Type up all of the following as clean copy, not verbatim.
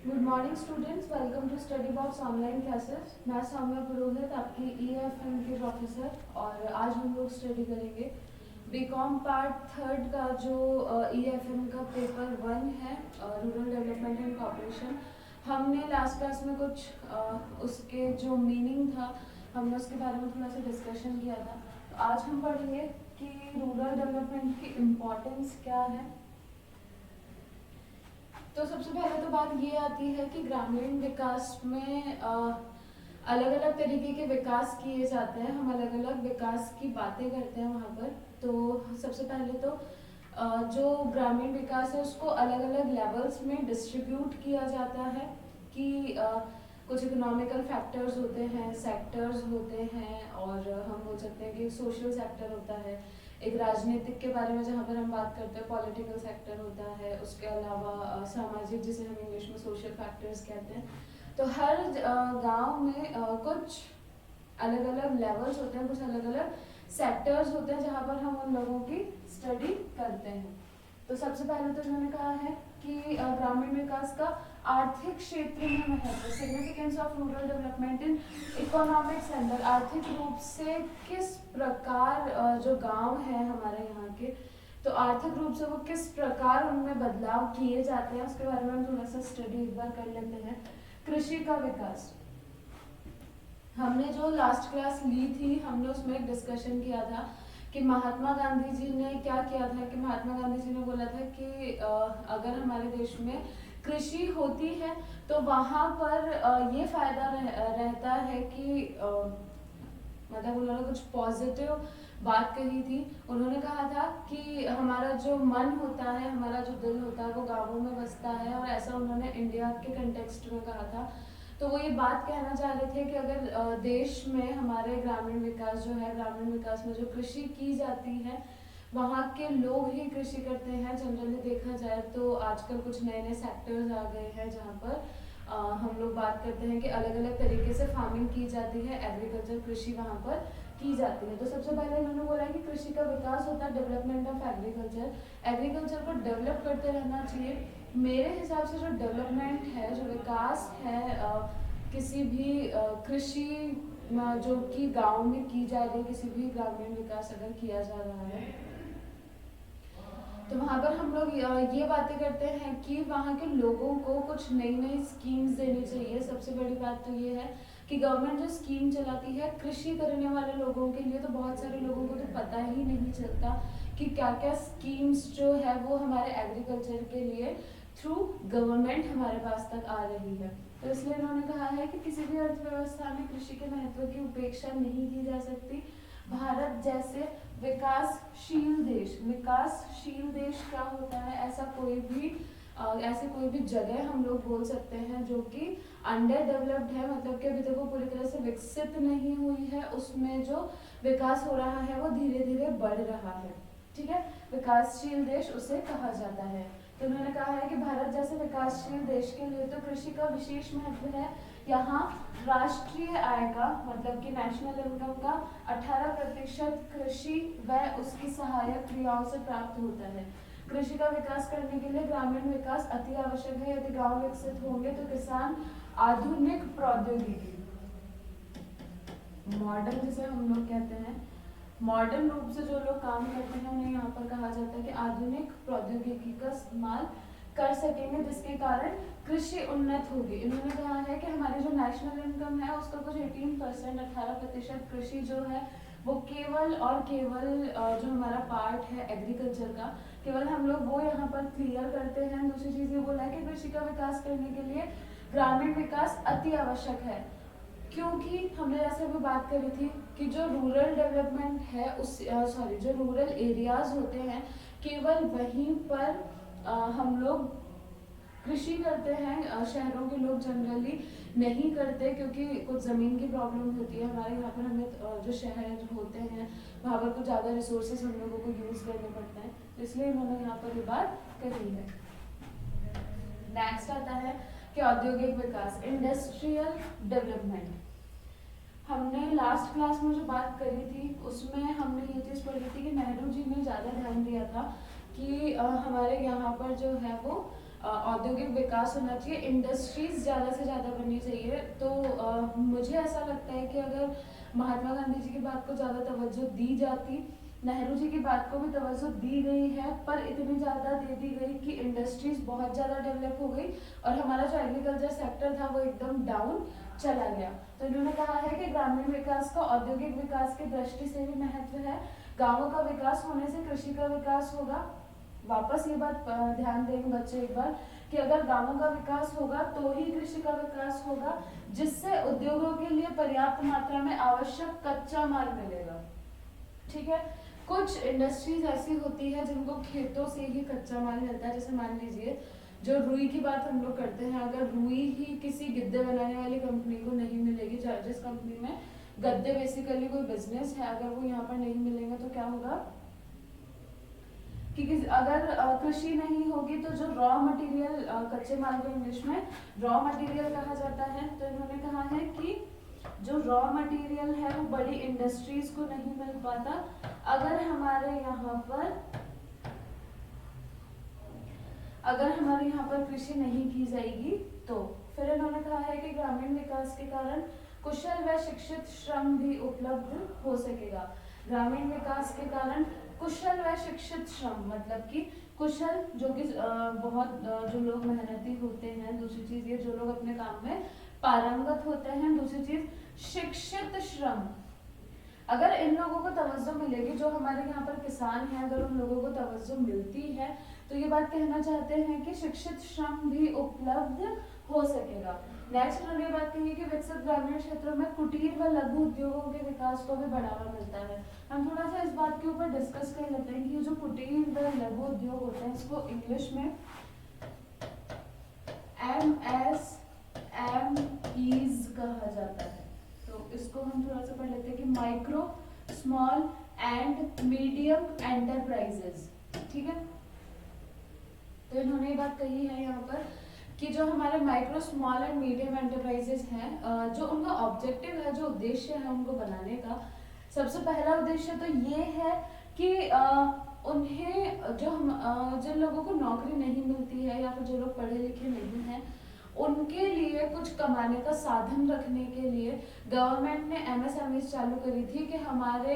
Good morning students, welcome to study box online classes. मैं सौम्या पुरोहित, आपकी EFM के professor, और आज हम लोग स्टडी करेंगे बीकॉम पार्ट थर्ड का जो ईएफएम का पेपर 1 है, रूरल डेवलपमेंट एंड कॉर्पोरेशन। हमने लास्ट क्लास में कुछ उसके जो मीनिंग था, हमने उसके बारे में थोड़ा सा डिस्कशन किया था। तो आज हम पढ़ेंगे कि रूरल डेवलपमेंट की इम्पोर्टेंस क्या है। तो सबसे पहले तो बात ये आती है कि ग्रामीण विकास में अलग अलग तरीके के विकास किए जाते हैं। हम अलग अलग विकास की बातें करते हैं वहाँ पर। तो सबसे पहले तो जो ग्रामीण विकास है उसको अलग अलग लेवल्स में डिस्ट्रीब्यूट किया जाता है कि कुछ इकोनॉमिकल फैक्टर्स होते हैं, सेक्टर्स होते हैं, और हम बोल सकते हैं कि सोशल सेक्टर होता है, एक राजनीतिक के बारे में जहाँ पर हम बात करते हैं पॉलिटिकल सेक्टर होता है, उसके अलावा सामाजिक जिसे हम इंग्लिश में सोशल फैक्टर्स कहते हैं। तो हर गांव में कुछ अलग अलग लेवल्स होते हैं, कुछ अलग अलग सेक्टर्स होते हैं जहाँ पर हम उन लोगों की स्टडी करते हैं। तो सबसे पहले तो इन्होंने कहा है कि ग्रामीण विकास का आर्थिक क्षेत्र में महत्व, significance of rural development in economic centre. आर्थिक रूप से किस प्रकार जो गांव है हमारे यहाँ के, तो आर्थिक रूप से वो किस प्रकार उनमें बदलाव किए जाते हैं, उसके बारे में हम थोड़ा सा स्टडी एक बार कर लेते हैं। कृषि का विकास, हमने जो लास्ट क्लास ली थी, हमने उसमें एक डिस्कशन किया था कि महात्मा गांधी जी ने क्या किया था कि महात्मा गांधी जी ने बोला था कि अगर हमारे देश में कृषि होती है तो वहाँ पर ये फायदा रहता है कि मतलब उन्होंने कुछ पॉजिटिव बात कही थी। उन्होंने कहा था कि हमारा जो मन होता है, हमारा जो दिल होता है, वो गाँवों में बसता है, और ऐसा उन्होंने इंडिया के कंटेक्स्ट में कहा था। तो वो ये बात कहना चाह रहे थे कि अगर देश में हमारे ग्रामीण विकास जो है, ग्रामीण विकास में जो कृषि की जाती है, वहाँ के लोग ही कृषि करते हैं। जनरली देखा जाए तो आजकल कुछ नए नए सेक्टर्स आ गए हैं जहाँ पर हम लोग बात करते हैं कि अलग अलग तरीके से फार्मिंग की जाती है, एग्रीकल्चर कृषि वहाँ पर की जाती है। तो सबसे पहले इन्होंने बोला कि कृषि का विकास होता है डेवलपमेंट ऑफ एग्रीकल्चर, एग्रीकल्चर को डेवलप करते रहना चाहिए। मेरे हिसाब से जो डेवलपमेंट है, जो विकास है किसी भी कृषि जो कि गांव में की जा रही है, किसी भी ग्रामीण विकास अगर किया जा रहा है, तो वहाँ पर हम लोग ये बातें करते हैं कि वहाँ के लोगों को कुछ नई नई स्कीम्स देनी चाहिए। सबसे बड़ी बात तो ये है कि गवर्नमेंट जो स्कीम चलाती है कृषि करने वाले लोगों के लिए, तो बहुत सारे लोगों को तो पता ही नहीं चलता कि क्या क्या स्कीम्स जो है वो हमारे एग्रीकल्चर के लिए थ्रू गवर्नमेंट हमारे पास तक आ रही है। तो इसलिए उन्होंने कहा है कि किसी भी अर्थव्यवस्था में कृषि के महत्व की उपेक्षा नहीं की जा सकती। भारत जैसे विकासशील देश क्या होता है, ऐसी कोई भी जगह हम लोग बोल सकते हैं जो कि अंडर डेवलप्ड है, मतलब कि अभी तक वो पूरी तरह से विकसित नहीं हुई है, उसमें जो विकास हो रहा है वो धीरे धीरे बढ़ रहा है। ठीक है, विकासशील देश उसे कहा जाता है। तो उन्होंने कहा है कि भारत जैसे विकासशील देश के लिए तो कृषि का विशेष महत्व है। यहाँ राष्ट्रीय आय का, मतलब कि नेशनल इनकम का 18% कृषि व उसकी सहायक क्रियाओं से प्राप्त होता है। कृषि का विकास करने के लिए ग्रामीण विकास अति आवश्यक है। यदि गांव विकसित होंगे तो किसान आधुनिक प्रौद्योगिकी, मॉडर्न जिसे हम लोग कहते हैं, मॉडर्न रूप से जो लोग काम करते हैं उन्हें यहाँ पर कहा जाता है कि आधुनिक प्रौद्योगिकी का इस्तेमाल कर सकेंगे, जिसके कारण कृषि उन्नत होगी। इन्होंने कहा है कि हमारी जो नेशनल इनकम है उसका कुछ 18%, 18% कृषि जो है वो केवल और केवल जो हमारा पार्ट है एग्रीकल्चर का, केवल हम लोग वो यहाँ पर क्लियर करते हैं। दूसरी चीज ये बोला है कि कृषि का विकास करने के लिए ग्रामीण विकास अति आवश्यक है, क्योंकि हमने जैसे अभी बात करी थी कि जो रूरल डेवलपमेंट है उस जो रूरल एरियाज होते हैं, केवल वहीं पर हम लोग कृषि करते हैं। शहरों के लोग जनरली नहीं करते क्योंकि कुछ ज़मीन की प्रॉब्लम होती है। हमारे यहाँ पर हमें जो शहर होते हैं वहाँ पर कुछ ज़्यादा रिसोर्सेज हम लोगों को यूज़ करने पड़ते हैं, इसलिए इन्होंने यहाँ पर ये बात कही है। नेक्स्ट आता है कि औद्योगिक विकास, इंडस्ट्रियल डेवलपमेंट। हमने लास्ट क्लास में जो बात करी थी उसमें हमने ये चीज़ पढ़ी थी कि नेहरू जी ने ज़्यादा ध्यान दिया था कि हमारे यहाँ पर जो है वो औद्योगिक विकास होना चाहिए, इंडस्ट्रीज ज़्यादा से ज़्यादा बननी चाहिए। तो मुझे ऐसा लगता है कि अगर महात्मा गांधी जी की बात को ज़्यादा तवज्जो दी जाती, नेहरू जी की बात को भी तवज्जो दी गई है, पर इतनी ज़्यादा दे दी गई कि इंडस्ट्रीज बहुत ज़्यादा डेवलप हो गई और हमारा जो एग्रीकल्चर सेक्टर था वो एकदम डाउन चला गया। तो इन्होंने कहा है कि ग्रामीण विकास का औद्योगिक विकास की दृष्टि से भी महत्व है। गाँवों का विकास होने से कृषि का विकास होगा। वापस ये बात ध्यान देंगे बच्चे एक बार कि अगर गांवों का विकास होगा तो ही कृषि का विकास होगा, जिससे उद्योगों के लिए पर्याप्त मात्रा में आवश्यक कच्चा माल मिलेगा। ठीक है, कुछ इंडस्ट्रीज ऐसी होती है जिनको खेतों से ही कच्चा माल मिलता है। जैसे मान लीजिए जो रुई की बात हम लोग करते हैं, अगर रुई ही किसी गद्दे बनाने वाली कंपनी को नहीं मिलेगी, जिस कंपनी में गद्दे बेसिकली कोई बिजनेस है, अगर वो यहाँ पर नहीं मिलेंगे तो क्या होगा कि अगर कृषि नहीं होगी तो जो रॉ मटेरियल, कच्चे माल को इंग्लिश में रॉ मटेरियल कहा जाता है। तो इन्होंने कहा है कि जो रॉ मटेरियल है वो बड़ी इंडस्ट्रीज को नहीं मिल पाता अगर हमारे यहाँ पर कृषि नहीं की जाएगी। तो फिर इन्होंने कहा है कि ग्रामीण विकास के कारण कुशल व शिक्षित श्रम भी उपलब्ध हो सकेगा। ग्रामीण विकास के कारण कुशल व शिक्षित श्रम मतलब कि कुशल जो कि बहुत जो लोग मेहनती होते हैं, दूसरी चीज ये जो लोग अपने काम में पारंगत होते हैं, दूसरी चीज शिक्षित श्रम। अगर इन लोगों को तवज्जो मिलेगी, जो हमारे यहाँ पर किसान हैं, अगर उन लोगों को तवज्जो मिलती है तो ये बात कहना चाहते हैं कि शिक्षित श्रम भी उपलब्ध हो सकेगा। नेक्स्ट उन्होंने बात कही कि विकसित ग्रामीण क्षेत्रों में कुटीर व लघु उद्योगों के विकास को भी बढ़ावा मिलता है। हम थोड़ा सा इस बात के ऊपर डिस्कस कर लेते हैं कि जो कुटीर व लघु उद्योग होते हैं इसको इंग्लिश में MSMEs कहा जाता है। तो इसको हम थोड़ा सा पढ़ लेते हैं कि micro, small and medium enterprises. ठीक है, तो इन्होंने ये बात कही है यहाँ पर कि जो हमारे micro, small and medium enterprises हैं, जो उनका ऑब्जेक्टिव है, जो उद्देश्य है उनको बनाने का, सबसे पहला उद्देश्य तो ये है कि उन्हें जिन लोगों को नौकरी नहीं मिलती है या फिर जो लोग पढ़े लिखे नहीं हैं उनके लिए कुछ कमाने का साधन रखने के लिए गवर्नमेंट ने MSMEs चालू करी थी कि हमारे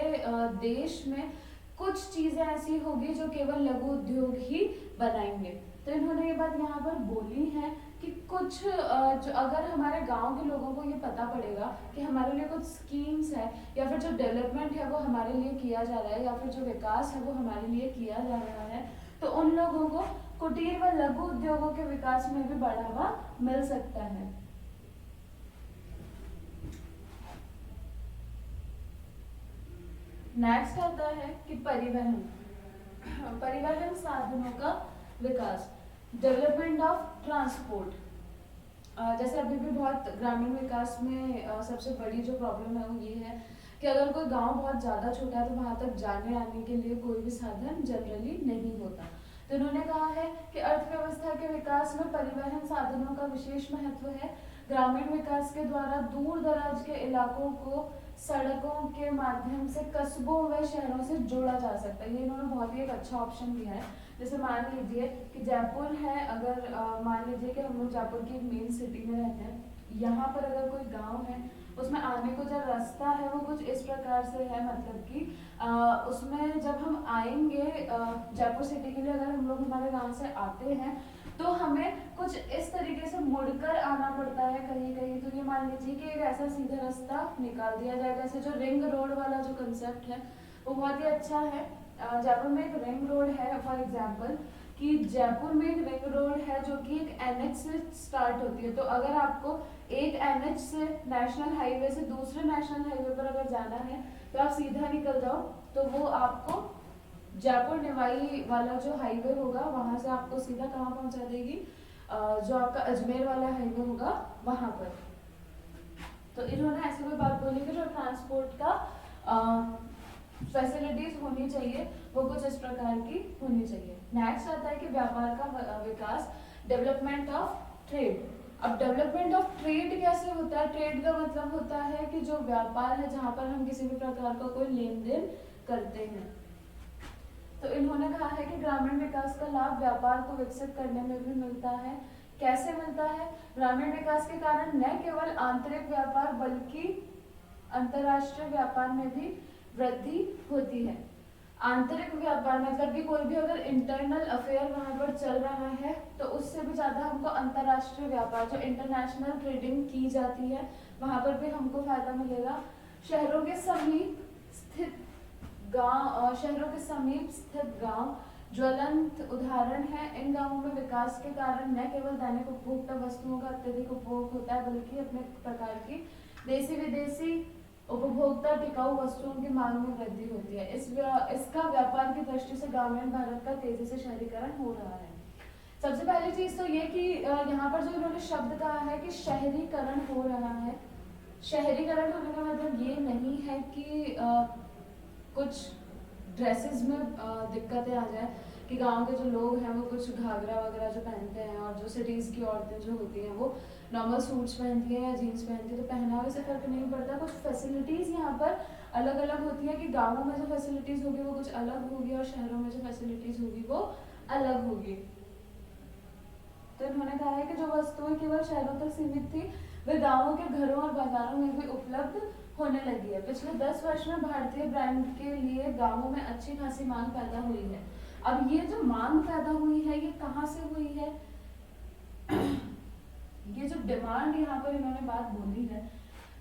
देश में कुछ चीजें ऐसी होगी जो केवल लघु उद्योग ही बनाएंगे। तो इन्होंने ये बात यहाँ पर बोली है कि कुछ जो अगर हमारे गांव के लोगों को ये पता पड़ेगा कि हमारे लिए कुछ स्कीम्स है या फिर जो डेवलपमेंट है वो हमारे लिए किया जा रहा है या फिर जो विकास है वो हमारे लिए किया जा रहा है, तो उन लोगों को कुटीर व लघु उद्योगों के विकास में भी बढ़ावा मिल सकता है। नेक्स्ट आता है कि परिवहन साधनों का विकास, डेवलपमेंट ऑफ ट्रांसपोर्ट। जैसे अभी भी बहुत ग्रामीण विकास में सबसे बड़ी जो प्रॉब्लम है वो ये है कि अगर कोई गांव बहुत ज़्यादा छोटा है तो वहाँ तक जाने आने के लिए कोई भी साधन जनरली नहीं होता। तो इन्होंने कहा है कि अर्थव्यवस्था के विकास में परिवहन साधनों का विशेष महत्व है। ग्रामीण विकास के द्वारा दूर दराज के इलाकों को सड़कों के माध्यम से कस्बों व शहरों से जोड़ा जा सकता है। ये इन्होंने बहुत ही एक अच्छा ऑप्शन दिया है। जैसे मान लीजिए कि जयपुर है, अगर मान लीजिए कि हम लोग जयपुर की मेन सिटी में रहते हैं, यहाँ पर अगर कोई गांव है उसमें आने को जो रास्ता है वो कुछ इस प्रकार से है, मतलब कि उसमें जब हम आएंगे जयपुर सिटी के लिए, अगर हम लोग हमारे गांव से आते हैं तो हमें कुछ इस तरीके से मुड़कर आना पड़ता है कहीं कहीं। तो ये मान लीजिए कि एक ऐसा सीधा रास्ता निकाल दिया जाएगा। ऐसे जो रिंग रोड वाला जो कंसेप्ट है वो बहुत ही अच्छा है। जयपुर में एक रिंग रोड है, फॉर एग्जाम्पल कि जयपुर में एक रिंग रोड है जो कि एक NH से स्टार्ट होती है। तो अगर आपको एक NH से नेशनल हाईवे से दूसरे नेशनल हाईवे पर अगर जाना है तो आप सीधा निकल जाओ तो वो आपको जयपुर निवाई वाला जो हाईवे होगा वहां से आपको सीधा कहाँ पहुंचा देगी, जो आपका अजमेर वाला हाईवे होगा वहां पर। तो इन्होंने ऐसी कोई बात बोली कि जो ट्रांसपोर्ट का फैसिलिटीज होनी चाहिए वो कुछ इस प्रकार की होनी चाहिए। नेक्स्ट आता है कि व्यापार का विकास, डेवलपमेंट ऑफ ट्रेड। अब डेवलपमेंट ऑफ ट्रेड कैसे होता है? ट्रेड का मतलब होता है कि जो व्यापार है जहाँ पर हम किसी भी प्रकार का कोई लेन देन करते हैं। तो इन्होंने कहा है कि ग्रामीण विकास का लाभ व्यापार को विकसित करने में भी मिलता है। कैसे मिलता है? ग्रामीण विकास के कारण न केवल आंतरिक व्यापार बल्कि अंतर्राष्ट्रीय व्यापार में भी वृद्धि होती है। आंतरिक व्यापार मतलब कि कोई भी अगर इंटरनल अफेयर वहां पर चल रहा है तो उससे भी ज्यादा हमको अंतर्राष्ट्रीय व्यापार जो इंटरनेशनल ट्रेडिंग की जाती है वहां पर भी हमको फायदा मिलेगा। शहरों के समीप स्थित गांव ज्वलंत उदाहरण है। इन गांवों में विकास के कारण न केवल दैनिक उपभोक्ता वस्तुओं का अत्यधिक उपभोग होता है बल्कि अपने प्रकार की देसी विदेशी उपभोक्ता टिकाऊ वस्तुओं की मांग में वृद्धि होती है। इसका व्यापार की दृष्टि से ग्रामीण भारत का तेजी से शहरीकरण हो रहा है। सबसे पहली चीज तो ये कि यहाँ पर जो इन्होंने शब्द कहा है कि शहरीकरण हो रहा है। शहरीकरण होने का मतलब ये नहीं है कि कुछ ड्रेसेस में दिक्कतें आ जाए कि गांव के जो लोग हैं वो कुछ घाघरा वगैरह जो पहनते हैं और जो सिटीज की औरतें जो होती हैं वो नॉर्मल सूट्स पहनती हैं या जीन्स पहनती है, तो पहनावे से फर्क नहीं पड़ता। कुछ फैसिलिटीज यहाँ पर अलग अलग होती है कि गांवों में जो फैसिलिटीज होगी वो कुछ अलग होगी और शहरों में जो फैसिलिटीज होगी वो अलग होगी। तो इन्होंने कहा है कि जो वस्तुएं केवल शहरों तक सीमित थी वे गांवों के घरों और बाजारों में भी उपलब्ध होने लगी है। पिछले 10 वर्ष में भारतीय ब्रांड के लिए गांवों में अच्छी खासी मांग पैदा हुई है। अब ये जो मांग पैदा हुई है ये कहाँ से हुई है? ये जो डिमांड यहाँ पर इन्होंने बात बोली है,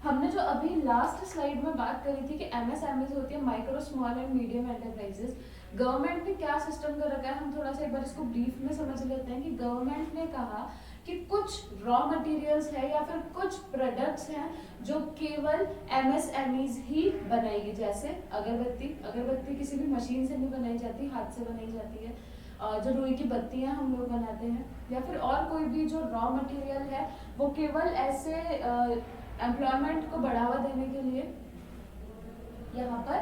हमने जो अभी लास्ट स्लाइड में बात करी थी कि एमएसएमई होती है micro small and medium enterprises. Government ने क्या सिस्टम कर रखा है हम थोड़ा सा एक बार इसको ब्रीफ में समझ लेते हैं कि गवर्नमेंट ने कहा कि कुछ रॉ मटेरियल्स है या फिर कुछ प्रोडक्ट्स हैं जो केवल एमएसएमईज ही बनाएगी। जैसे अगरबत्ती किसी भी मशीन से नहीं बनाई जाती, हाथ से बनाई जाती है। जो रुई की बत्तियां हम लोग बनाते हैं या फिर और कोई भी जो रॉ मटेरियल है वो केवल ऐसे एम्प्लॉयमेंट को बढ़ावा देने के लिए यहाँ पर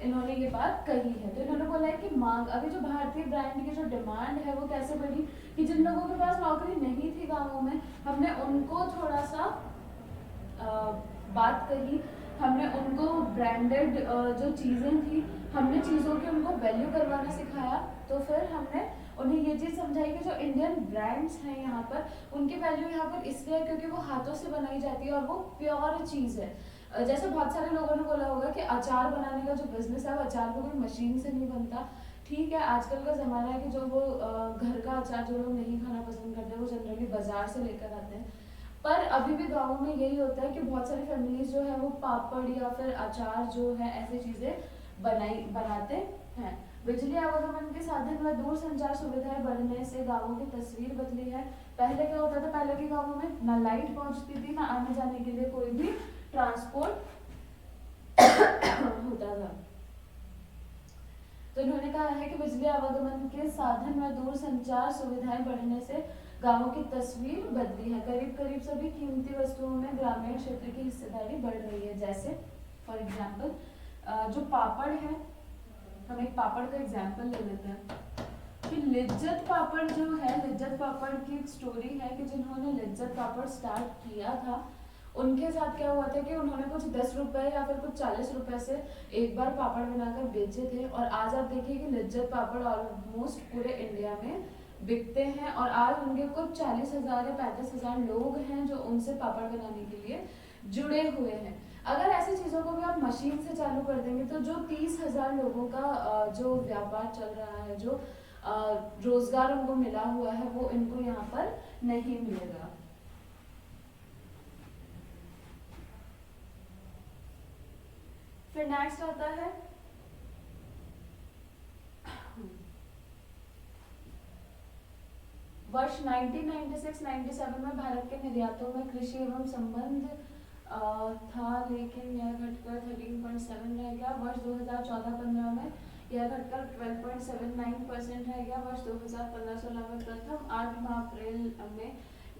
इन्होंने ये बात कही है। तो इन्होंने बोला है कि मांग, अभी जो भारतीय ब्रांड की जो डिमांड है वो कैसे बढ़ी कि जिन लोगों के पास नौकरी नहीं थी गांवों में, हमने उनको थोड़ा सा बात कही, हमने उनको ब्रांडेड जो चीज़ें थी हमने चीज़ों की उनको वैल्यू करवाना सिखाया। तो फिर हमने उन्हें ये चीज़ समझाई कि जो इंडियन ब्रांड्स हैं यहाँ पर उनकी वैल्यू यहाँ पर इसलिए है क्योंकि वो हाथों से बनाई जाती है और वो प्योर चीज़ है। जैसे बहुत सारे लोगों ने बोला होगा कि अचार बनाने का जो बिजनेस है वो अचार को कोई मशीन से नहीं बनता। ठीक है, आजकल का ज़माना है कि जो वो घर का अचार जो लोग नहीं खाना पसंद करते वो जनरली बाजार से लेकर आते हैं। पर अभी भी गाँव में यही होता है कि बहुत सारी फैमिलीज जो है वो पापड़ या फिर अचार जो है ऐसी चीज़ें बनाते हैं। बिजली आवागमन के साधन व दूर संचार सुविधाएं बढ़ने से गांवों की तस्वीर बदली है। पहले क्या होता था, पहले के गांवों में ना लाइट पहुंचती थी ना आने जाने के लिए कोई भी ट्रांसपोर्ट होता था। तो इन्होंने कहा है कि बिजली आवागमन के साधन व दूर संचार सुविधाएं बढ़ने से गांवों की तस्वीर बदली है। करीब करीब सभी कीमती वस्तुओं में ग्रामीण क्षेत्र की हिस्सेदारी बढ़ रही है। जैसे फॉर एग्जाम्पल जो पापड़ है, हम एक पापड़ का एग्जाम्पल ले लेते हैं कि लिज्जत पापड़ जो है, लिज्जत पापड़ की एक स्टोरी है कि जिन्होंने लिज्जत पापड़ स्टार्ट किया था उनके साथ क्या हुआ था कि उन्होंने कुछ 10 रुपए या फिर कुछ 40 रुपए से एक बार पापड़ बनाकर बेचे थे और आज आप देखिए कि लिज्जत पापड़ ऑलमोस्ट पूरे इंडिया में बिकते हैं और आज उनके कुछ 40,000 या 35,000 लोग हैं जो उनसे पापड़ बनाने के लिए जुड़े हुए हैं। अगर ऐसी चीज़ों को भी आप मशीन से चालू कर देंगे तो जो 30,000 लोगों का जो व्यापार चल रहा है, जो रोजगार उनको मिला हुआ है वो इनको यहाँ पर नहीं मिलेगा। फिर नेक्स्ट आता है वर्ष 1996-97 में भारत के निर्यातों में कृषि एवं संबंध था, लेकिन यह घटकर 13.7 रह गया। वर्ष 2014-15 में यह घटकर 12.79% रह गया। वर्ष 2015-16 में प्रथम 8 अप्रैल में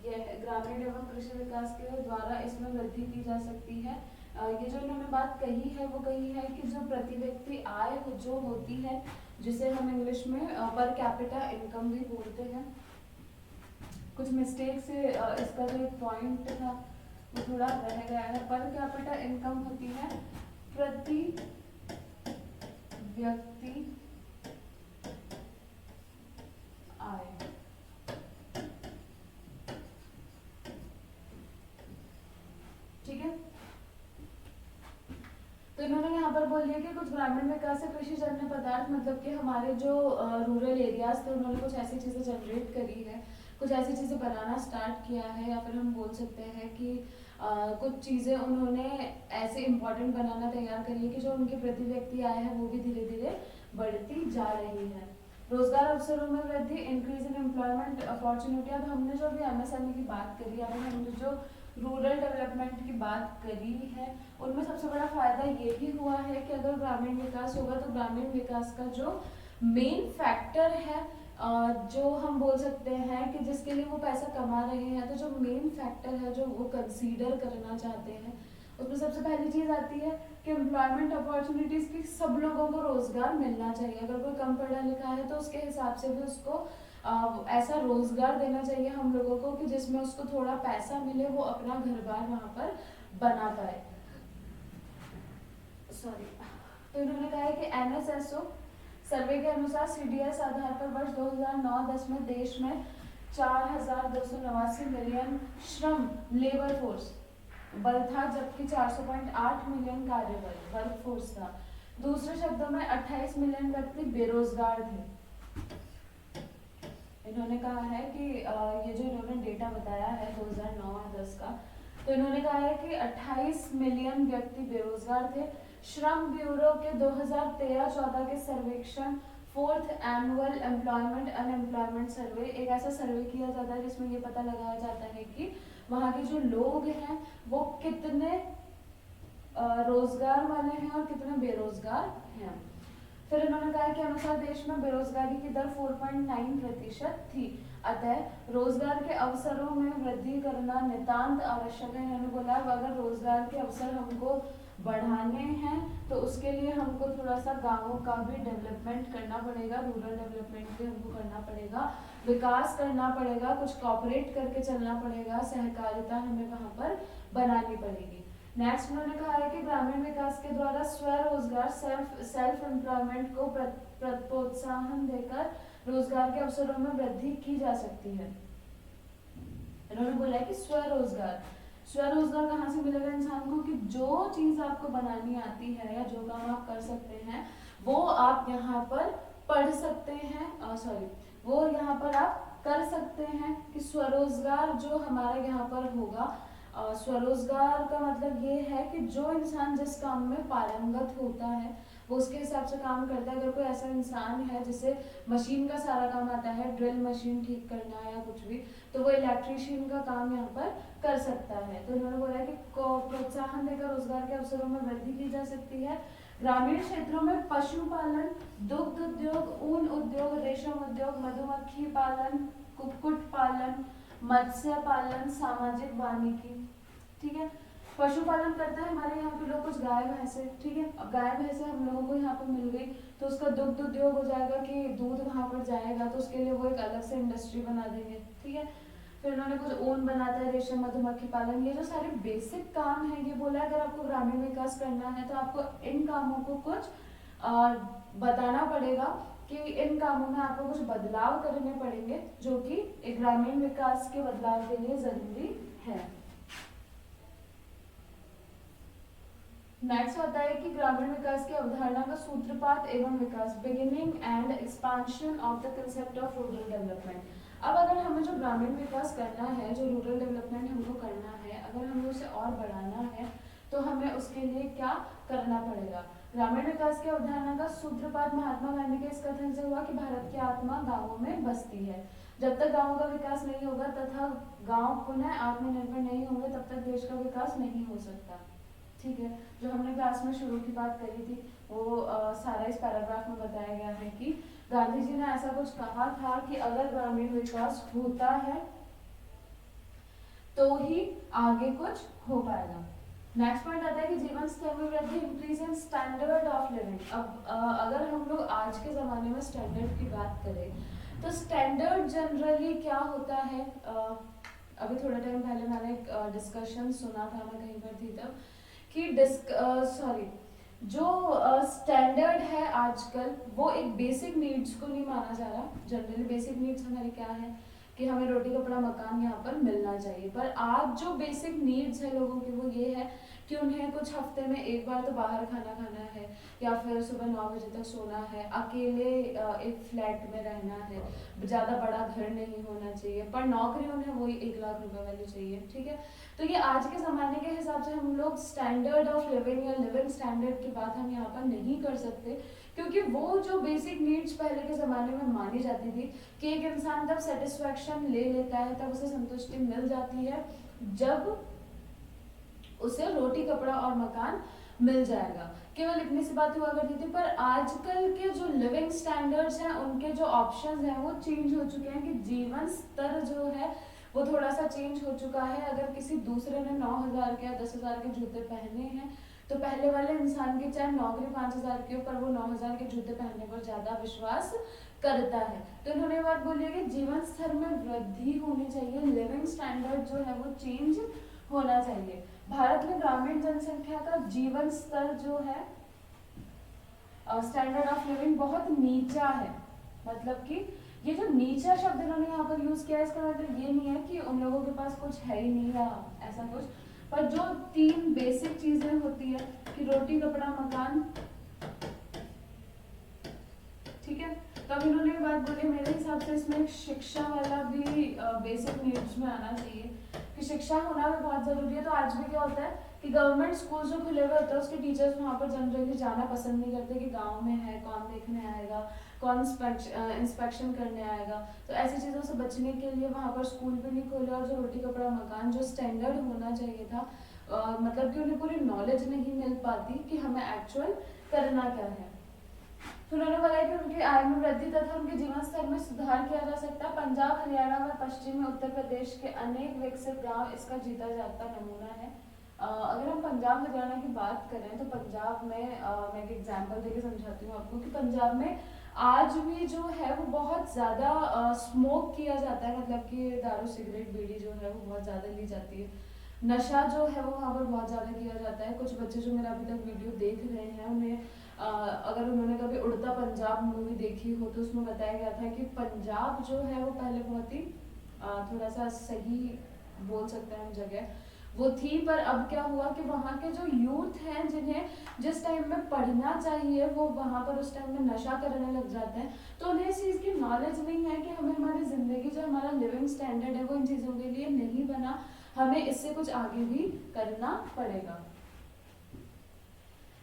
यह ग्रामीण एवं कृषि विकास के द्वारा इसमें वृद्धि की जा सकती है। ये जो इन्होंने बात कही है वो कही है कि जो प्रति व्यक्ति आय जो होती है, जिसे हम इंग्लिश में पर कैपिटा इनकम भी बोलते हैं, कुछ मिस्टेक से इसका जो एक पॉइंट था वो थोड़ा रह गया है। पर कैपिटा इनकम होती है प्रति व्यक्ति बोलिए कि कुछ ग्रामीण विकास से कृषि जन्य पदार्थ मतलब कि हमारे जो रूरल एरियाज थे उन्होंने कुछ ऐसी चीज़ें जनरेट करी है, कुछ ऐसी चीज़ें बनाना स्टार्ट किया है, या फिर हम बोल सकते हैं कि कुछ चीज़ें उन्होंने ऐसे इम्पोर्टेंट बनाना तैयार करी है कि जो उनके प्रति व्यक्ति आए हैं वो भी धीरे धीरे बढ़ती जा रही है। रोजगार अवसरों में वृद्धि, इंक्रीज इन एम्प्लॉयमेंट अपॉर्चुनिटी। अब हमने जो अभी एमएसएमई की बात करी, अब हमने जो रूरल डेवलपमेंट की बात करी है, उनमें सबसे बड़ा फायदा ये भी हुआ है कि अगर ग्रामीण विकास होगा तो ग्रामीण विकास का जो मेन फैक्टर है, जो हम बोल सकते हैं कि जिसके लिए वो पैसा कमा रहे हैं, तो जो मेन फैक्टर है जो वो कंसीडर करना चाहते हैं, उसमें सबसे पहली चीज आती है कि एम्प्लॉयमेंट अपॉर्चुनिटीज की सब लोगों को रोजगार मिलना चाहिए। अगर कोई कम पढ़ा लिखा है तो उसके हिसाब से भी उसको ऐसा रोजगार देना चाहिए हम लोगों को कि जिसमें उसको थोड़ा पैसा मिले, वो अपना घर बार वहां पर बना पाए। सॉरी। तो इन्होंने कहा है कि एनएसएसओ सर्वे के अनुसार सीडीएस आधार पर वर्ष 2009-10 में देश में 4,289 मिलियन श्रम लेबर फोर्स बल था, जबकि 400.8 मिलियन कार्यबल वर्क फोर्स था। दूसरे शब्दों में 28 मिलियन व्यक्ति बेरोजगार थे। इन्होंने कहा है कि ये जो इन्होंने डेटा बताया है 2009 और 10 का, तो इन्होंने कहा है कि 28 मिलियन व्यक्ति बेरोजगार थे। श्रम ब्यूरो के 2013-14 के सर्वेक्षण फोर्थ एनुअल एम्प्लॉयमेंट अनएम्प्लॉयमेंट सर्वे, एक ऐसा सर्वे किया जाता है जिसमें ये पता लगाया जाता है कि वहाँ के जो लोग हैं वो कितने रोजगार वाले हैं और कितने बेरोजगार हैं। फिर इन्होंने कहा कि अनुसार देश में बेरोजगारी की दर 4.9% थी, अतः रोजगार के अवसरों में वृद्धि करना नितांत आवश्यक है। इन्होंने बोला अगर रोजगार के अवसर हमको बढ़ाने हैं तो उसके लिए हमको थोड़ा सा गांवों का भी डेवलपमेंट करना पड़ेगा, रूरल डेवलपमेंट भी हमको करना पड़ेगा, विकास करना पड़ेगा, कुछ कॉपरेट करके चलना पड़ेगा, सहकारिता हमें वहाँ पर बनानी पड़ेगी। नेक्स्ट उन्होंने कहा है कि ग्रामीण विकास के द्वारा स्वरोजगार सेल्फ एम्प्लॉयमेंट को प्रोत्साहन देकर रोजगार के अवसरों में वृद्धि की जा सकती है। इन्होंने बोला है कि स्वरोजगार कहाँ से मिलेगा इंसान को, कि जो चीज आपको बनानी आती है या जो काम आप कर सकते हैं वो आप यहाँ पर पढ़ सकते हैं, वो यहाँ पर आप कर सकते हैं। कि स्वरोजगार जो हमारा यहाँ पर होगा, स्वरोजगार का मतलब ये है कि जो इंसान जिस काम में पारंगत होता है वो उसके हिसाब से काम करता है। अगर कोई ऐसा इंसान है जिसे मशीन का सारा काम आता है, ड्रिल मशीन ठीक करना या कुछ भी, तो वो इलेक्ट्रीशियन का काम यहाँ पर कर सकता है। तो इन्होंने बोला कि प्रोत्साहन देकर रोजगार के अवसरों में वृद्धि की जा सकती है। ग्रामीण क्षेत्रों में पशुपालन, दुग्ध उद्योग, ऊन उद्योग, रेशम उद्योग, मधुमक्खी पालन, कुक्कुट पालन, मत्स्य पालन, सामाजिक वानिकी, ठीक है। पशुपालन करते हैं हमारे यहाँ पे लोग, कुछ गाय भैंसे, ठीक है। अब गाय भैंसे हम लोगों को यहाँ पे मिल गई तो उसका दुग्ध उद्योग हो जाएगा कि दूध वहाँ पर जाएगा, तो उसके लिए वो एक अलग से इंडस्ट्री बना देंगे, ठीक है। फिर उन्होंने कुछ ऊन बनाता है, रेशम, मधुमक्खी पालन, ये जो सारे बेसिक काम है ये बोला अगर आपको ग्रामीण विकास करना है तो आपको इन कामों को कुछ बताना पड़ेगा कि इन कामों में आपको कुछ बदलाव करने पड़ेंगे जो कि एक ग्रामीण विकास के बदलाव के लिए जरूरी है। नेक्स्ट होता है कि ग्रामीण विकास की अवधारणा का सूत्रपात एवं विकास, beginning and expansion of the concept of rural development. अब अगर हमें जो ग्रामीण विकास करना है, जो रूरल डेवलपमेंट हमको करना है, अगर हमें उसे और बढ़ाना है तो हमें उसके लिए क्या करना पड़ेगा। ग्रामीण विकास की अवधारणा का सूत्रपात महात्मा गांधी के इस कथन से हुआ कि भारत की आत्मा गाँवों में बसती है। जब तक गाँवों का विकास नहीं होगा तथा गाँव पुनः आत्मनिर्भर नहीं होंगे तब तक देश का विकास नहीं हो सकता, ठीक है। जो हमने क्लास में शुरू की बात करी थी वो सारा इस पैराग्राफ में बताया गया है कि गांधी जी ने ऐसा कुछ कहा था कि अगर ग्रामीण विकास होता है तो ही आगे कुछ हो पाएगा। नेक्स्ट पॉइंट आता है कि जीवन स्तर में वृद्धि, increase in standard of living. अब अगर हम लोग आज के जमाने में स्टैंडर्ड की बात करें तो स्टैंडर्ड जनरली क्या होता है, अभी थोड़ा टाइम पहले मैंने एक डिस्कशन सुना था, मैं कहीं पर थी तब, कि जो स्टैंडर्ड है आजकल वो एक बेसिक नीड्स को नहीं माना जा रहा। जनरली बेसिक नीड्स हमारी क्या है कि हमें रोटी कपड़ा मकान यहाँ पर मिलना चाहिए। पर आज जो बेसिक नीड्स है लोगों की वो ये है कि उन्हें कुछ हफ्ते में एक बार तो बाहर खाना खाना है, या फिर सुबह 9 बजे तक सोना है, अकेले एक फ्लैट में रहना है, ज़्यादा बड़ा घर नहीं होना चाहिए, पर नौकरी उन्हें वही 1 लाख रुपए वाली चाहिए। ठीक है, तो ये आज के ज़माने के हिसाब से हम लोग स्टैंडर्ड ऑफ लिविंग या लिविंग स्टैंडर्ड की बात हम यहाँ पर नहीं कर सकते, क्योंकि वो जो बेसिक नीड्स पहले के ज़माने में मानी जाती थी कि एक इंसान तब सेटिस्फैक्शन ले लेता है, तब उसे संतुष्टि मिल जाती है जब उसे रोटी कपड़ा और मकान मिल जाएगा, केवल इतनी सी बात हुआ करती थी। पर आजकल के जो लिविंग स्टैंडर्ड्स हैं, उनके जो ऑप्शंस हैं वो चेंज हो चुके हैं कि जीवन स्तर जो है वो थोड़ा सा चेंज हो चुका है। अगर किसी दूसरे ने 9,000 के या 10,000 के जूते पहने हैं तो पहले वाले इंसान की चाहे नौकरी 5,000 की हो, पर वो 9,000 के जूते पहनने पर ज्यादा विश्वास करता है। तो इन्होंने बात बोली है कि जीवन स्तर में वृद्धि होनी चाहिए, लिविंग स्टैंडर्ड जो है वो चेंज होना चाहिए। भारत में ग्रामीण जनसंख्या का जीवन स्तर जो है, स्टैंडर्ड ऑफ लिविंग बहुत नीचा है। मतलब कि ये जो नीचा शब्द इन्होंने यहाँ पर यूज किया है, इसका मतलब ये नहीं है कि उन लोगों के पास कुछ है ही नहीं या ऐसा कुछ, पर जो 3 बेसिक चीजें होती है कि रोटी कपड़ा मकान, ठीक है। तो अब इन्होंने बात बोली, मेरे हिसाब से इसमें शिक्षा वाला भी बेसिक नीड्स में आना चाहिए कि शिक्षा होना भी बहुत जरूरी है। तो आज भी क्या होता है कि गवर्नमेंट स्कूल जो खुले हुए होते हैं उसके टीचर्स वहाँ पर जनरली जाना पसंद नहीं करते कि गांव में है कौन देखने आएगा, कौन इंस्पेक्शन करने आएगा। तो ऐसी चीज़ों से बचने के लिए वहाँ पर स्कूल भी नहीं खोले, और जो रोटी कपड़ा मकान जो स्टैंडर्ड होना चाहिए था, मतलब कि उन्हें पूरी नॉलेज नहीं मिल पाती कि हमें एक्चुअल करना क्या है। तो उन्होंने बताया कि उनकी आय में वृद्धि तथा उनके जीवन स्तर में सुधार किया जा सकता है। पंजाब, हरियाणा व पश्चिमी उत्तर प्रदेश के अनेक विकसित गांव इसका जीता जागता नमूना है। अगर हम पंजाब हरियाणा की बात करें तो पंजाब में मैं एक एग्जांपल देके समझाती हूँ आपको कि पंजाब में आज भी जो है वो बहुत ज़्यादा स्मोक किया जाता है, मतलब कि दारू सिगरेट बीड़ी जो है वो बहुत ज़्यादा ली जाती है। नशा जो है वो वहाँ पर बहुत ज़्यादा किया जाता है। कुछ बच्चे जो मेरा अभी तक वीडियो देख रहे हैं उन्हें अगर उन्होंने कभी उड़ता पंजाब मूवी देखी हो तो उसमें बताया गया था कि पंजाब जो है वो पहले बहुत ही थोड़ा सा सही बोल सकते हैं हम जगह वो थी, पर अब क्या हुआ कि वहाँ के जो यूथ हैं जिन्हें जिस टाइम में पढ़ना चाहिए वो वहाँ पर उस टाइम में नशा करने लग जाते हैं। तो उन्हें इस चीज़ की नॉलेज नहीं है कि हमें हमारी ज़िंदगी जो हमारा लिविंग स्टैंडर्ड है वो इन चीज़ों के लिए नहीं बना, हमें इससे कुछ आगे भी करना पड़ेगा।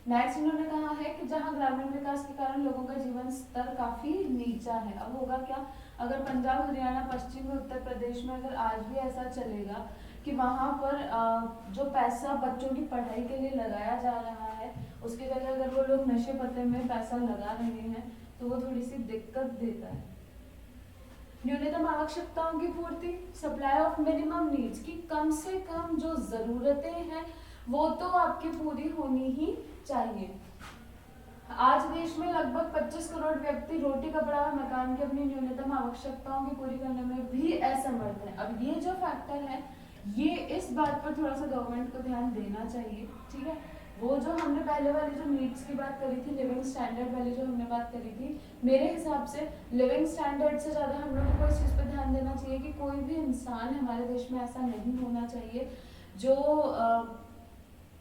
नेक्स्ट इन्होंने कहा है कि जहां ग्रामीण विकास के कारण लोगों का जीवन स्तर काफी नीचा है। अब होगा क्या, अगर पंजाब हरियाणा पश्चिम उत्तर प्रदेश में अगर आज भी ऐसा चलेगा कि वहां पर जो पैसा बच्चों की पढ़ाई के लिए लगाया जा रहा है उसकी जगह अगर वो लोग नशे पत्ते में पैसा लगा रहे हैं तो वो थोड़ी सी दिक्कत देता है। न्यूनतम आवश्यकताओं की पूर्ति, सप्लाई ऑफ मिनिमम नीड्स, की कम से कम जो जरूरतें हैं वो तो आपकी पूरी होनी ही चाहिए। आज देश में लगभग 25 करोड़ व्यक्ति रोटी कपड़ा और मकान की अपनी न्यूनतम आवश्यकताओं की पूरी करने में भी असमर्थ है। अब ये जो फैक्टर है ये इस बात पर थोड़ा सा गवर्नमेंट को ध्यान देना चाहिए। ठीक है, वो जो हमने पहले वाली जो नीड्स की बात करी थी, लिविंग स्टैंडर्ड वाली जो हमने बात करी थी, मेरे हिसाब से लिविंग स्टैंडर्ड से ज़्यादा हम लोगों को इस चीज़ पर ध्यान देना चाहिए कि कोई भी इंसान हमारे देश में ऐसा नहीं होना चाहिए जो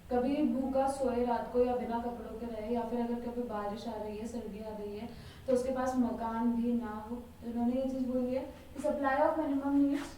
कभी भूखा सोए रात को या बिना कपड़ों के रहे, या फिर अगर कभी बारिश आ रही है सर्दी आ रही है तो उसके पास मकान भी ना हो। तो उन्होंने ये चीज़ बोली है कि सप्लाई ऑफ मिनिमम नीड्स,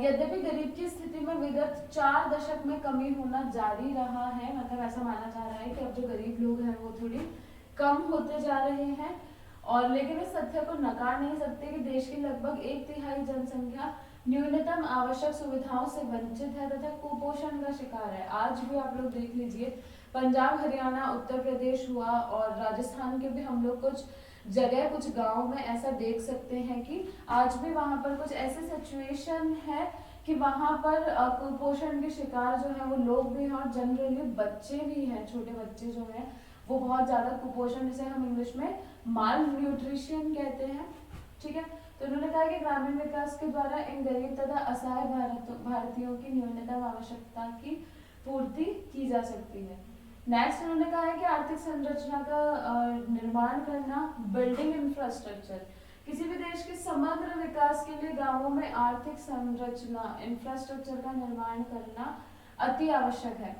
यद्यपि गरीब की स्थिति में विगत 4 दशक में कमी होना जारी रहा है, मतलब ऐसा माना जा रहा है कि अब जो गरीब लोग हैं वो थोड़ी कम होते जा रहे हैं, और लेकिन इस तथ्य को नकार नहीं सकते कि देश की लगभग 1/3 जनसंख्या न्यूनतम आवश्यक सुविधाओं से वंचित है तथा कुपोषण का शिकार है। आज भी आप लोग देख लीजिए, पंजाब हरियाणा उत्तर प्रदेश हुआ और राजस्थान के भी हम लोग कुछ जगह कुछ गांव में ऐसा देख सकते हैं कि आज भी वहां पर कुछ ऐसे सिचुएशन है कि वहां पर कुपोषण के शिकार जो है वो लोग भी हैं, और जनरली बच्चे भी हैं, छोटे बच्चे जो हैं वो बहुत ज्यादा कुपोषण, जिसे हम इंग्लिश में माल न्यूट्रिशन कहते हैं। ठीक है, तो उन्होंने कहा कि ग्रामीण विकास के द्वारा इन गरीब तथा असहाय भारतीयों की न्यूनतम आवश्यकता की पूर्ति की जा सकती है। नेक्स्ट उन्होंने कहा है कि आर्थिक संरचना का निर्माण करना, बिल्डिंग इंफ्रास्ट्रक्चर, किसी भी देश के समग्र विकास के लिए गांवों में आर्थिक संरचना इंफ्रास्ट्रक्चर का निर्माण करना अति आवश्यक है।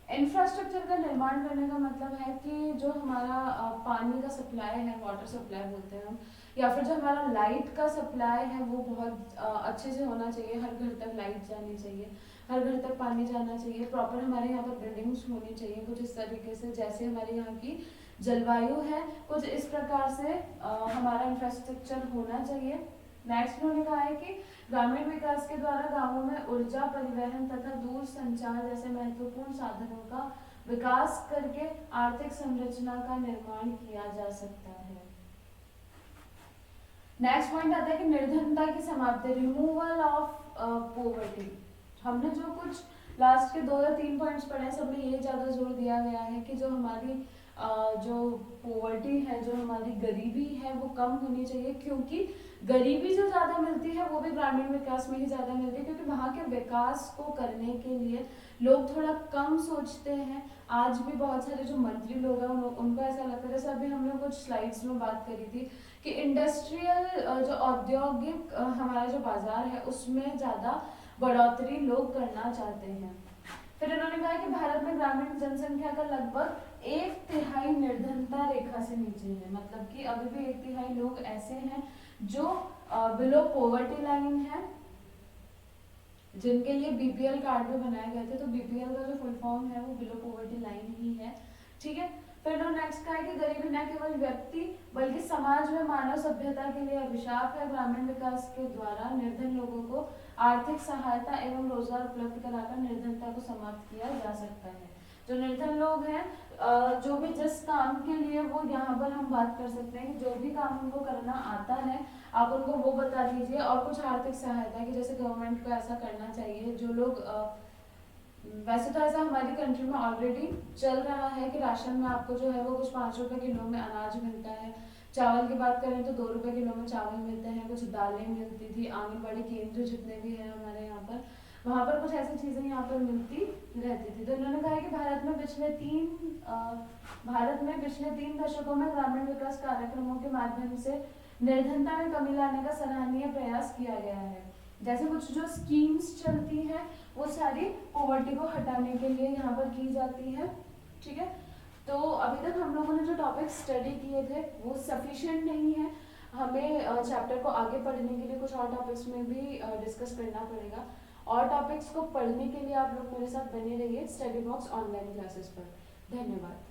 इंफ्रास्ट्रक्चर का निर्माण करने का मतलब है कि जो हमारा पानी का सप्लाई है, वाटर सप्लाई बोलते हैं हम, या फिर जो हमारा लाइट का सप्लाई है वो बहुत अच्छे से होना चाहिए। हर घर तक लाइट जानी चाहिए, हर घर तक पानी जाना चाहिए, प्रॉपर हमारे यहाँ पर बिल्डिंग्स होनी चाहिए कुछ इस तरीके से जैसे हमारे यहाँ की जलवायु है, कुछ इस प्रकार से हमारा इंफ्रास्ट्रक्चर होना चाहिए। नेक्स्ट उन्होंने कहा है कि ग्रामीण विकास के द्वारा गांवों में ऊर्जा परिवहन तथा दूर संचार जैसे महत्वपूर्ण साधनों का विकास करके आर्थिक संरचना का निर्माण किया जा सकता है। नेक्स्ट पॉइंट आता है कि निर्धनता की समाप्ति, रिमूवल ऑफ पॉवर्टी। हमने जो कुछ लास्ट के 2 या 3 पॉइंट्स पढ़े सब में ये ज्यादा जोर दिया गया है कि जो हमारी जो पॉवर्टी है, जो हमारी गरीबी है वो कम होनी चाहिए, क्योंकि गरीबी जो ज्यादा मिलती है वो भी ग्रामीण विकास में ही ज्यादा मिलती है, क्योंकि वहाँ के विकास को करने के लिए लोग थोड़ा कम सोचते हैं। आज भी बहुत सारे जो मंत्री लोग हैं उनको ऐसा लगता है, जैसे अभी हमने कुछ स्लाइड्स में बात करी थी कि इंडस्ट्रियल जो औद्योगिक हमारा जो बाजार है उसमें ज्यादा बढ़ोतरी लोग करना चाहते हैं। फिर इन्होंने कहा कि भारत में ग्रामीण जनसंख्या का लगभग 1/3 निर्धनता रेखा से नीचे है, मतलब कि अभी भी 1/3 लोग ऐसे हैं जो बिलो पॉवर्टी लाइन है, जिनके लिए बीपीएल कार्ड भी बनाए गए थे। तो बीपीएल का जो फुल फॉर्म है वो बिलो पॉवर्टी लाइन ही है, ठीक है। फिर नेक्स्ट कहा है कि गरीबी न केवल व्यक्ति बल्कि समाज में मानव सभ्यता के लिए अभिशाप है। ग्रामीण विकास के द्वारा निर्धन लोगों को आर्थिक सहायता एवं रोजगार उपलब्ध कराकर निर्धनता को समाप्त किया जा सकता है। जो निर्धन लोग हैं, जो भी जिस काम के लिए वो यहाँ पर हम बात कर सकते हैं कि जो भी काम उनको करना आता है आप उनको वो बता दीजिए, और कुछ आर्थिक सहायता की जैसे गवर्नमेंट को ऐसा करना चाहिए। जो लोग वैसे तो ऐसा हमारी कंट्री में ऑलरेडी चल रहा है कि राशन में आपको जो है वो कुछ 5 रुपए किलो में अनाज मिलता है, चावल की बात करें तो 2 रुपए किलो में चावल मिलते हैं, कुछ दालें मिलती थी, आंगनबाड़ी केंद्र जितने भी हैं हमारे यहाँ पर, वहाँ पर कुछ ऐसी चीजें यहाँ पर मिलती रहती थी। तो इन्होंने कहा कि भारत में पिछले 3 दशकों में ग्रामीण विकास कार्यक्रमों के माध्यम से निर्धनता में कमी लाने का सराहनीय प्रयास किया गया है। जैसे कुछ जो स्कीम्स चलती हैं वो सारी पॉवर्टी को हटाने के लिए यहाँ पर की जाती है, ठीक है। तो अभी तक हम लोगों ने जो टॉपिक स्टडी किए थे वो सफिशिएंट नहीं है, हमें चैप्टर को आगे पढ़ने के लिए कुछ और टॉपिक्स में भी डिस्कस करना पड़ेगा। और टॉपिक्स को पढ़ने के लिए आप लोग मेरे साथ बने रहिए स्टडी बॉक्स ऑनलाइन क्लासेस पर। धन्यवाद।